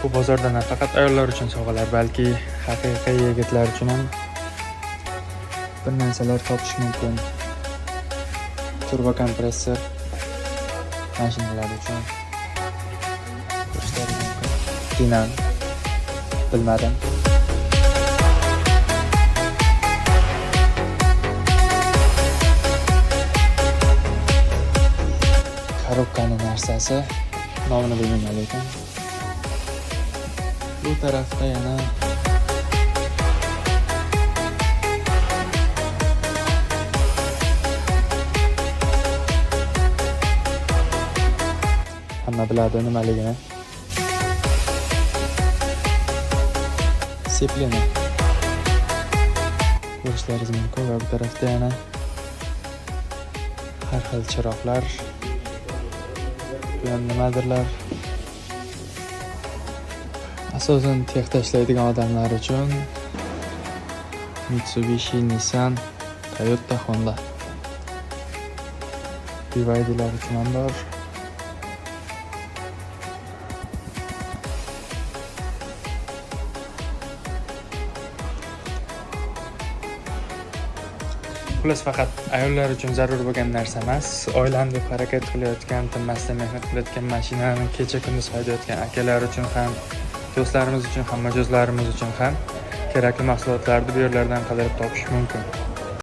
Bu bozorda nafaqat ayollar uchun sovg'alar, balki haqiqiy yigitlar uchun ham bir narsalar topish mumkin. Turbo kompressor mashinalar uchun ko'rishlari mumkin. Dinan bilmadim. Korobkani narsasi nomini bilmayman, lekin bu tarafda yana hamma biladi nimaligini. Seplini ko'rishlaringiz mumkin va bu tarafda yana har xil chiroqlar, bu ham nimadirlar. Asosan texta ishlaydigan odamlar uchun Mitsubishi, Nissan, Toyota, Honda. BYD'lar uchun ham bor. Xullas, faqat ayollar uchun zarur bo'lgan narsa emas, oilani deb harakat qilayotgan, tinmasdan mehnat qilayotgan, mashinani kecha kunduz haydayotgan akalar uchun ham, do'stlarimiz uchun ham, mijozlarimiz uchun ham kerakli mahsulotlarni bu yerlardan qidirib topish mumkin.